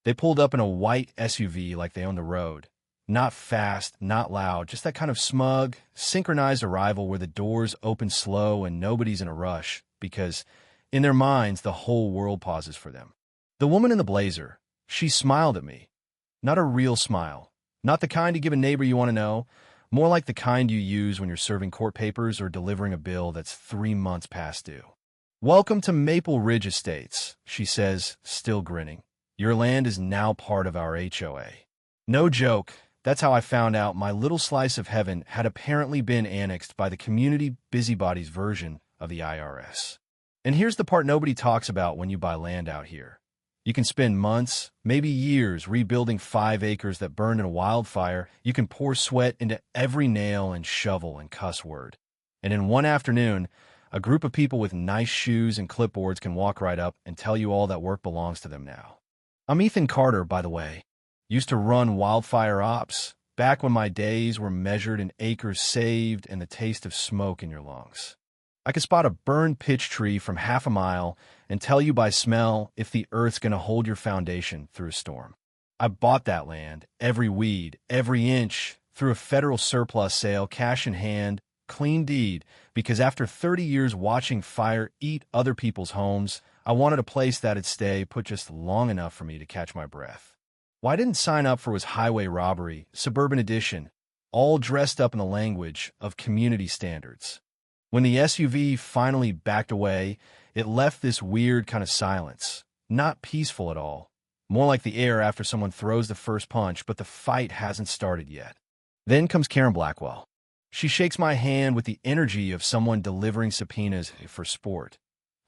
They pulled up in a white SUV like they owned the road. Not fast, not loud, just that kind of smug, synchronized arrival where the doors open slow and nobody's in a rush, because, in their minds, the whole world pauses for them. The woman in the blazer, she smiled at me. Not a real smile. Not the kind you give a neighbor you want to know, more like the kind you use when you're serving court papers or delivering a bill that's 3 months past due. "Welcome to Maple Ridge Estates," she says, still grinning. "Your land is now part of our HOA." No joke, that's how I found out my little slice of heaven had apparently been annexed by the community busybody's version of the IRS. And here's the part nobody talks about when you buy land out here. You can spend months, maybe years, rebuilding 5 acres that burned in a wildfire. You can pour sweat into every nail and shovel and cuss word. And in one afternoon, a group of people with nice shoes and clipboards can walk right up and tell you all that work belongs to them now. I'm Ethan Carter, by the way. Used to run wildfire ops, back when my days were measured in acres saved and the taste of smoke in your lungs. I could spot a burned pitch tree from half a mile and tell you by smell if the earth's going to hold your foundation through a storm. I bought that land, every weed, every inch, through a federal surplus sale, cash in hand, clean deed, because after 30 years watching fire eat other people's homes, I wanted a place that'd stay put just long enough for me to catch my breath. Why I didn't sign up for was highway robbery, suburban edition, all dressed up in the language of community standards. When the SUV finally backed away, it left this weird kind of silence. Not peaceful at all. More like the air after someone throws the first punch, but the fight hasn't started yet. Then comes Karen Blackwell. She shakes my hand with the energy of someone delivering subpoenas for sport.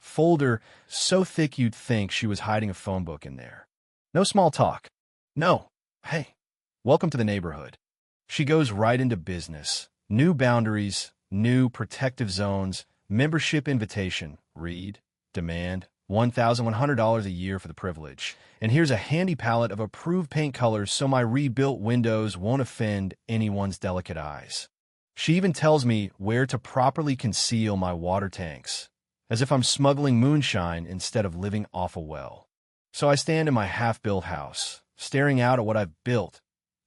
Folder so thick you'd think she was hiding a phone book in there. No small talk. No. Hey, welcome to the neighborhood. She goes right into business. New boundaries, new protective zones, membership invitation, read, demand, $1,100 a year for the privilege. And here's a handy palette of approved paint colors so my rebuilt windows won't offend anyone's delicate eyes. She even tells me where to properly conceal my water tanks, as if I'm smuggling moonshine instead of living off a well. So I stand in my half-built house, staring out at what I've built,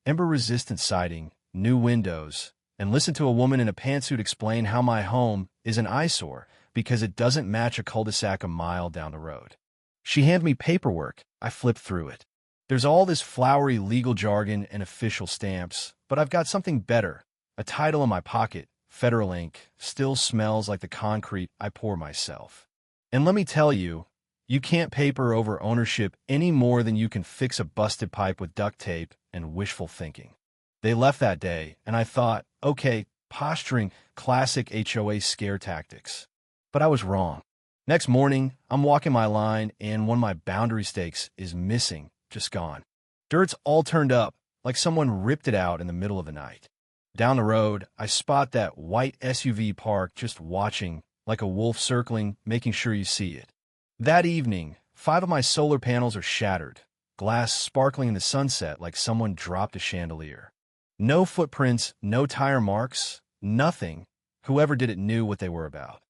ember-resistant siding, new windows, and listen to a woman in a pantsuit explain how my home is an eyesore because it doesn't match a cul-de-sac a mile down the road. She hands me paperwork. I flip through it. There's all this flowery legal jargon and official stamps, but I've got something better. A title in my pocket, federal ink, still smells like the concrete I pour myself. And let me tell you, you can't paper over ownership any more than you can fix a busted pipe with duct tape and wishful thinking. They left that day, and I thought, okay, posturing, classic HOA scare tactics. But I was wrong. Next morning, I'm walking my line, and one of my boundary stakes is missing, just gone. Dirt's all turned up, like someone ripped it out in the middle of the night. Down the road, I spot that white SUV parked just watching, like a wolf circling, making sure you see it. That evening, 5 of my solar panels are shattered, glass sparkling in the sunset like someone dropped a chandelier. No footprints, no tire marks, nothing. Whoever did it knew what they were about.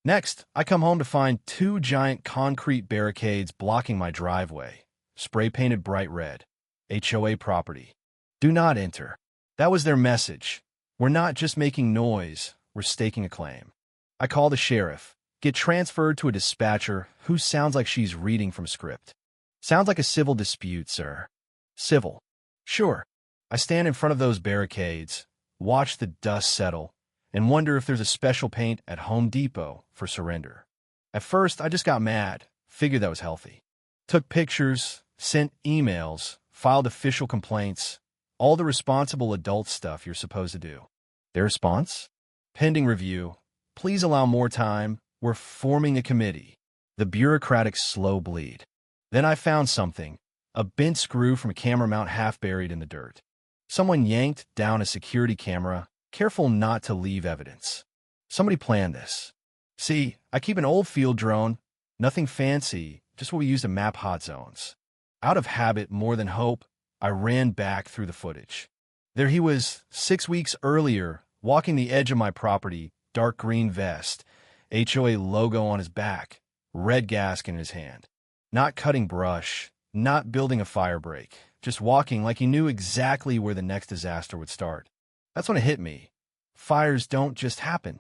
Next, I come home to find 2 giant concrete barricades blocking my driveway, spray-painted bright red. HOA property. Do not enter. That was their message. We're not just making noise, we're staking a claim. I call the sheriff, get transferred to a dispatcher who sounds like she's reading from script. Sounds like a civil dispute, sir. Civil. Sure. I stand in front of those barricades, watch the dust settle, and wonder if there's a special paint at Home Depot for surrender. At first, I just got mad, figured that was healthy. Took pictures, sent emails, filed official complaints, all the responsible adult stuff you're supposed to do. Their response? Pending review. Please allow more time. We're forming a committee. The bureaucratic slow bleed. Then I found something. A bent screw from a camera mount half buried in the dirt. Someone yanked down a security camera, careful not to leave evidence. Somebody planned this. See, I keep an old field drone. Nothing fancy, just what we use to map hot zones. Out of habit more than hope, I ran back through the footage. There he was, 6 weeks earlier, walking the edge of my property, dark green vest, HOA logo on his back, red gasket in his hand. Not cutting brush, not building a fire break, just walking like he knew exactly where the next disaster would start. That's when it hit me. Fires don't just happen.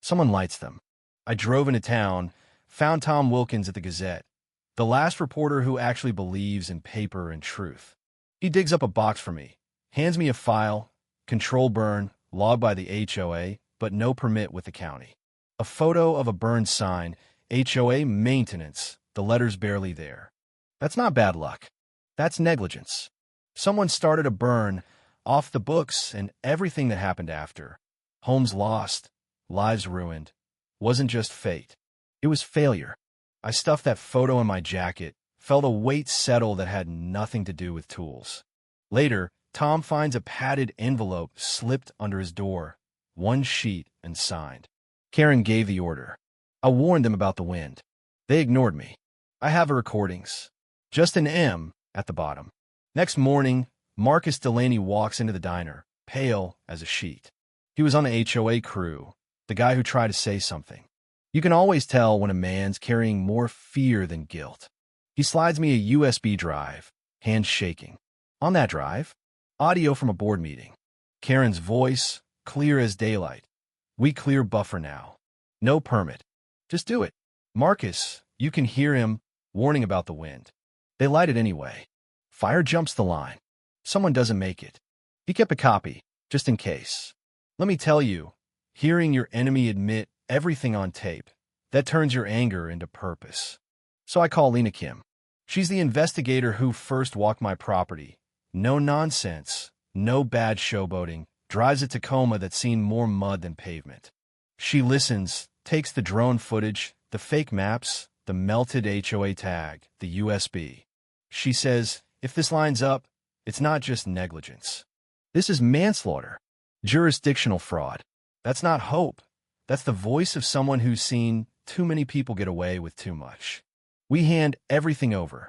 Someone lights them. I drove into town, found Tom Wilkins at the Gazette, the last reporter who actually believes in paper and truth. He digs up a box for me, hands me a file, control burn, logged by the HOA, but no permit with the county. A photo of a burned sign, HOA maintenance, the letters barely there. That's not bad luck. That's negligence. Someone started a burn, off the books, and everything that happened after. Homes lost, lives ruined. Wasn't just fate. It was failure. I stuffed that photo in my jacket, felt a weight settle that had nothing to do with tools. Later, Tom finds a padded envelope slipped under his door, one sheet and signed. Karen gave the order. I warned them about the wind. They ignored me. I have the recordings. Just an M at the bottom. Next morning, Marcus Delaney walks into the diner, pale as a sheet. He was on the HOA crew, the guy who tried to say something. You can always tell when a man's carrying more fear than guilt. He slides me a USB drive, hands shaking. On that drive, audio from a board meeting. Karen's voice, clear as daylight. We clear buffer now. No permit. Just do it. Marcus, you can hear him, warning about the wind. They light it anyway. Fire jumps the line. Someone doesn't make it. He kept a copy, just in case. Let me tell you, hearing your enemy admit everything on tape, that turns your anger into purpose. So I call Lena Kim. She's the investigator who first walked my property. No nonsense, no bad showboating, drives a Tacoma that's seen more mud than pavement. She listens, takes the drone footage, the fake maps, the melted HOA tag, the USB. She says, if this lines up, it's not just negligence. This is manslaughter, jurisdictional fraud. That's not hope. That's the voice of someone who's seen too many people get away with too much. We hand everything over.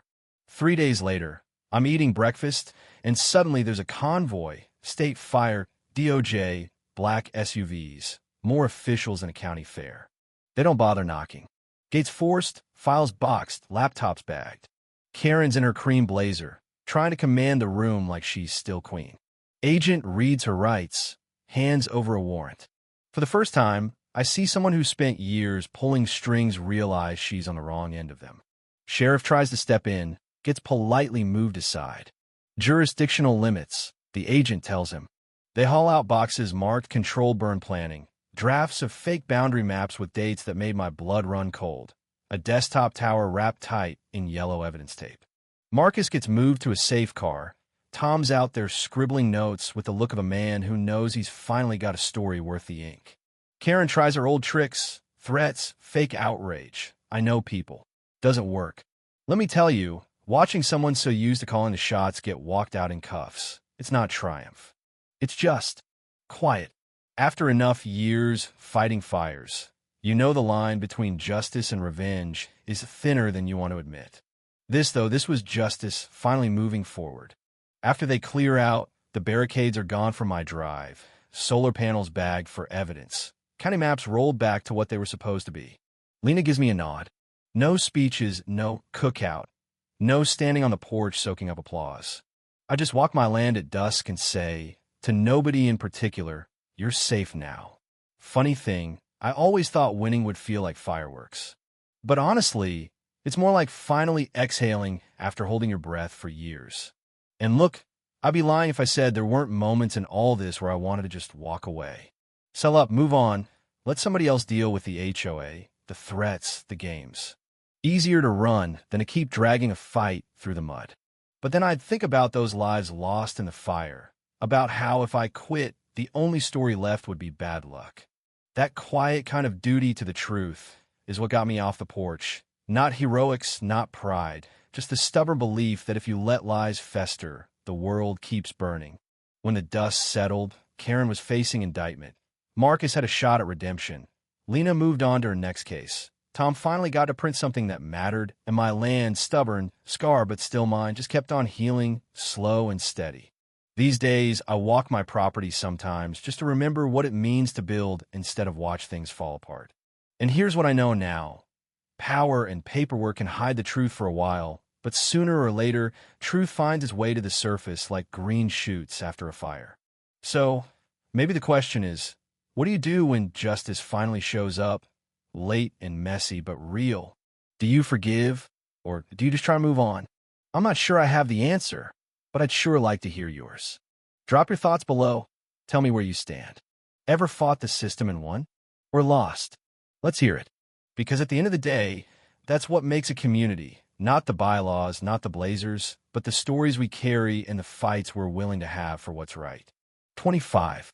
3 days later, I'm eating breakfast, and suddenly there's a convoy, state fire, DOJ, black SUVs, more officials than a county fair. They don't bother knocking. Gates forced, files boxed, laptops bagged. Karen's in her cream blazer, trying to command the room like she's still queen. Agent reads her rights, hands over a warrant. For the first time, I see someone who spent years pulling strings realize she's on the wrong end of them. Sheriff tries to step in, gets politely moved aside. Jurisdictional limits, the agent tells him. They haul out boxes marked control burn planning, drafts of fake boundary maps with dates that made my blood run cold, a desktop tower wrapped tight in yellow evidence tape. Marcus gets moved to a safe car. Tom's out there scribbling notes with the look of a man who knows he's finally got a story worth the ink. Karen tries her old tricks, threats, fake outrage. I know people. Doesn't work. Let me tell you, watching someone so used to calling the shots get walked out in cuffs, it's not triumph. It's just quiet. After enough years fighting fires, you know the line between justice and revenge is thinner than you want to admit. This was justice finally moving forward. After they clear out, the barricades are gone from my drive, solar panels bagged for evidence. County maps rolled back to what they were supposed to be. Lena gives me a nod. No speeches, no cookout, no standing on the porch soaking up applause. I just walk my land at dusk and say, to nobody in particular, you're safe now. Funny thing, I always thought winning would feel like fireworks. But honestly, it's more like finally exhaling after holding your breath for years. And look, I'd be lying if I said there weren't moments in all this where I wanted to just walk away. Sell up, move on, let somebody else deal with the HOA, the threats, the games. Easier to run than to keep dragging a fight through the mud. But then I'd think about those lives lost in the fire, about how if I quit, the only story left would be bad luck. That quiet kind of duty to the truth is what got me off the porch. Not heroics, not pride, just the stubborn belief that if you let lies fester, the world keeps burning. When the dust settled, Karen was facing indictment. Marcus had a shot at redemption. Lena moved on to her next case. Tom finally got to print something that mattered, and my land, stubborn, scar but still mine, just kept on healing, slow and steady. These days, I walk my property sometimes just to remember what it means to build instead of watch things fall apart. And here's what I know now. Power and paperwork can hide the truth for a while, But sooner or later, truth finds its way to the surface like green shoots after a fire. So, maybe the question is, what do you do when justice finally shows up, late and messy but real? Do you forgive, or do you just try to move on? I'm not sure I have the answer, but I'd sure like to hear yours. Drop your thoughts below. Tell me where you stand. Ever fought the system and won? Or lost? Let's hear it. Because at the end of the day, that's what makes a community. Not the bylaws, not the blazers, but the stories we carry and the fights we're willing to have for what's right. 25.